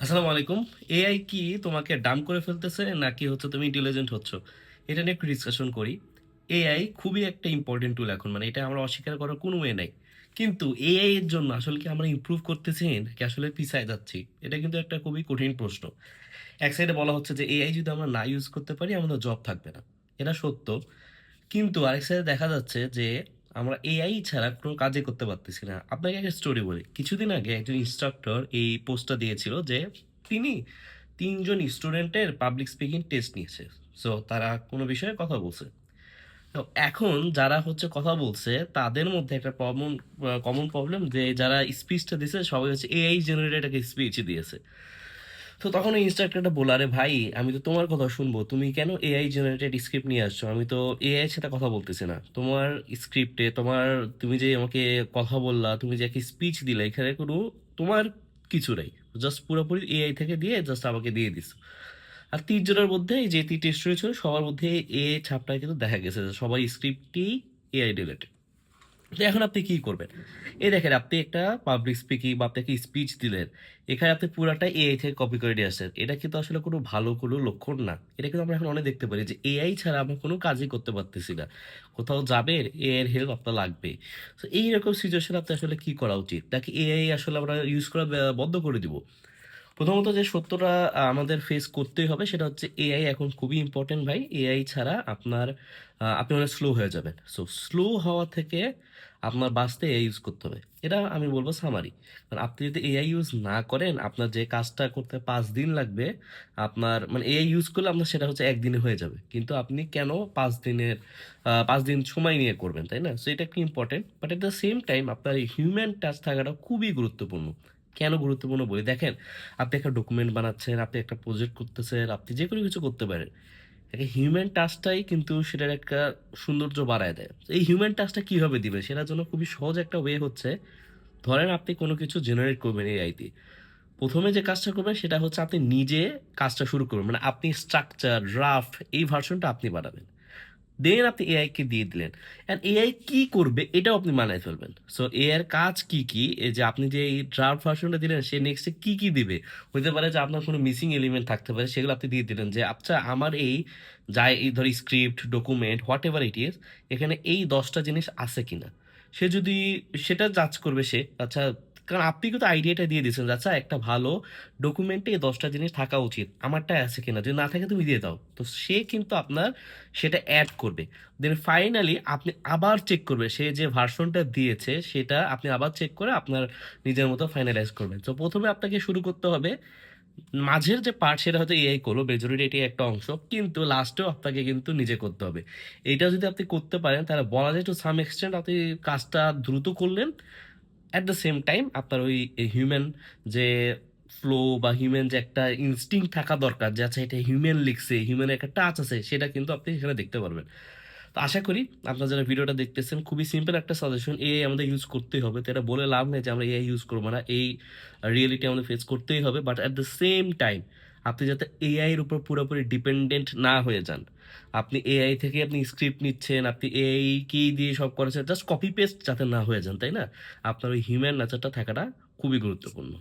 আসসালামু আলাইকুম। এআই কি তোমাকে ডাম করে ফেলতেছে নাকি হচ্ছে তুমি ইন্টেলিজেন্ট হচ্ছ? এটা নিয়ে একটু ডিসকাশন করি। এআই খুবই একটা ইম্পর্টেন্ট টুল এখন, মানে এটা আমরা অস্বীকার করার কোনো ওয়ে নাই। কিন্তু এআই এর জন্য আসলে কি আমরা ইমপ্রুভ করতেছি নাকি আসলে পিছায় যাচ্ছি? এটা কিন্তু একটা খুবই কঠিন প্রশ্ন। এক সাইডে বলা হচ্ছে যে এআই যদি আমরা না ইউজ করতে পারি আমাদের জব থাকবে না। এটা সত্য। কিন্তু আরেক সাইডে দেখা যাচ্ছে যে আমরা এআই ছাড়া কোনো কাজই করতে পারতেছি না। আপনাকে একটা স্টোরি বলি। কিছুদিন আগে একজন ইনস্ট্রাক্টর এই পোস্টটা দিয়েছিল যে তিনি ৩ জন স্টুডেন্টের পাবলিক স্পিকিং টেস্ট নিয়েছে। সো তারা কোনো বিষয়ে কথা বলছে। তো এখন যারা হচ্ছে কথা বলছে তাদের মধ্যে একটা কমন কমন প্রবলেম যে যারা স্পিচটা দিয়েছে সবাই হচ্ছে এআই জেনারেটেড একটা স্পিচ দিয়েছে। তো তখন ওই ইনস্ট্রাক্টরটা বললো, আরে ভাই, আমি তো তোমার কথা শুনবো, তুমি কেন এআই জেনারেটেড স্ক্রিপ্ট নিয়ে আসছো? আমি তো এআই এর সাথে কথা বলতেছি না তোমার স্ক্রিপ্টে। তুমি যে আমাকে কথা বললা, তুমি যে একটা স্পিচ দিলে, এখানে কোনো তোমার কিছু নাই। জাস্ট পুরোপুরি এআই থেকে দিয়ে জাস্ট আমাকে দিয়ে দিস। আর 3 জনের মধ্যে এই যে 3টি স্টোরি ছিল সবার মধ্যে এআই ছাপটা কিন্তু দেখা গেছে যে সবার স্ক্রিপ্টই এআই রিলেটেড। তো এখন আপনি কি করবেন? এই দেখেন, আপনি একটা পাবলিক স্পিকিং বা আপনি একটা স্পিচ দিলেন, এখানে আপনি পুরাটা এআই থেকে কপি করে নিয়ে আসেন। এটা কিন্তু আসলে কোনো ভালো কোনো লক্ষণ না। এটা কিন্তু আমরা এখন অনেক দেখতে পারি যে এআই ছাড়া আমরা কোনো কাজই করতে পারতেছি না। কোথাও যাবেন, এআই এর হেল্প আপনার লাগবে। তো এইরকম সিচুয়েশন আপনি আসলে কি করা উচিত? নাকি এআই আসলে আমরা ইউজ করা বন্ধ করে দিব? প্রথমত যে সত্যটা আমাদের ফেস করতেই হবে সেটা হচ্ছে এআই এখন খুবই ইম্পর্টেন্ট ভাই। এআই ছাড়া আপনি অনেক স্লো হয়ে যাবেন। সো স্লো হওয়া থেকে আপনার বাঁচতে এআই ইউজ করতে হবে। এটা আমি বলবো সামারি। কারণ আপনি যদি এআই ইউজ না করেন, আপনার যে কাজটা করতে 5 দিন লাগবে, আপনার মানে এআই ইউজ করলে আপনার সেটা হচ্ছে একদিনে হয়ে যাবে। কিন্তু আপনি কেন 5 দিন সময় নিয়ে করবেন, তাই না? সো এটা একটু important, but at the same time আপনার হিউম্যান টাচ থাকাটা খুবই গুরুত্বপূর্ণ। কেন গুরুত্বপূর্ণ বলি, দেখেন, আপনি একটা ডকুমেন্ট বানাচ্ছেন, আপনি একটা প্রজেক্ট করতেছেন, আপনি যে কোনো কিছু করতে পারেন। একটা হিউম্যান টাচটাই কিন্তু সেটার একটা সৌন্দর্য বাড়ায় দেয়। তো এই হিউম্যান টাচটা কিভাবে দিবে সেটার জন্য খুবই সহজ একটা ওয়ে হচ্ছে, ধরেন আপনি কোনো কিছু জেনারেট করবেন এআই দিয়ে। প্রথমে যে কাজটা করবেন সেটা হচ্ছে আপনি নিজে কাজটা শুরু করবেন, মানে আপনি স্ট্রাকচার ড্রাফট এই ভার্সনটা আপনি বানাবেন। দেন আপনি এআই কে দিয়ে দিলেন, অ্যান্ড এআই কি করবে এটাও আপনি মানায় ফেলবেন। সো এআই এর কাজ কি কি, এই যে আপনি যে এই ড্রাফট ভার্সনটা দিলেন, সে নেক্সটে কি কি দিবে। হতে পারে যে আপনার কোনো মিসিং এলিমেন্ট থাকতে পারে, সেগুলো আপনি দিয়ে দিলেন যে আচ্ছা আমার এই যাই এই ধর script document what ever it is, এখানে এই 10টা জিনিস আছে কিনা। সে যদি সেটা জাজ করবে সে, আচ্ছা, কারণ আপনি কিন্তু আইডিয়াটা দিয়ে দিয়েছেন যে আচ্ছা একটা ভালো ডকুমেন্টে এই 10টা জিনিস থাকা উচিত, আমারটাই আছে কিনা, যদি না থাকে তুমি দিয়ে দাও। তো সে কিন্তু আপনার সেটা অ্যাড করবে। দেন ফাইনালি আপনি আবার চেক করবে, সে যে ভার্সনটা দিয়েছে সেটা আপনি আবার চেক করে আপনার নিজের মতো ফাইনালাইজ করবেন। তো প্রথমে আপনাকে শুরু করতে হবে, মাঝের যে পার্ট সেটা হয়তো এআই করলো, মেজরিটি এটি একটা অংশ, কিন্তু লাস্টেও আপনাকে কিন্তু নিজে করতে হবে। এইটা যদি আপনি করতে পারেন তাহলে বলা যায় টু সাম এক্সটেন্ট আপনি কাজটা দ্রুত করলেন। অ্যাট দ্য সেম টাইম আপনার ওই হিউম্যান যে ফ্লো বা হিউম্যান যে একটা ইনস্টিং থাকা দরকার, যে আচ্ছা এটা হিউম্যান লিখছে, হিউম্যানের একটা টাচ আছে, সেটা কিন্তু আপনি এখানে দেখতে পারবেন। তো আশা করি আপনারা যারা ভিডিওটা দেখতেছেন, খুবই সিম্পল একটা সাজেশন, এআই আমাদের ইউজ করতেই হবে। তো এটা বলে লাভ নেই যে আমরা এআই ইউজ করবো না, এই রিয়েলিটি আমাদের ফেস করতেই হবে। But at the same time আপনি যাতে এআই এর উপর পুরোপুরি ডিপেন্ডেন্ট না হয়ে যান। আপনি এআই থেকে আপনি স্ক্রিপ্ট নিচ্ছেন, আপনি এআই কি দিয়ে সব করেছেন, জাস্ট কপি পেস্ট যাতে না হয়ে যান, তাই না? আপনার ওই হিউম্যান নেচারটা থাকাটা খুবই গুরুত্বপূর্ণ।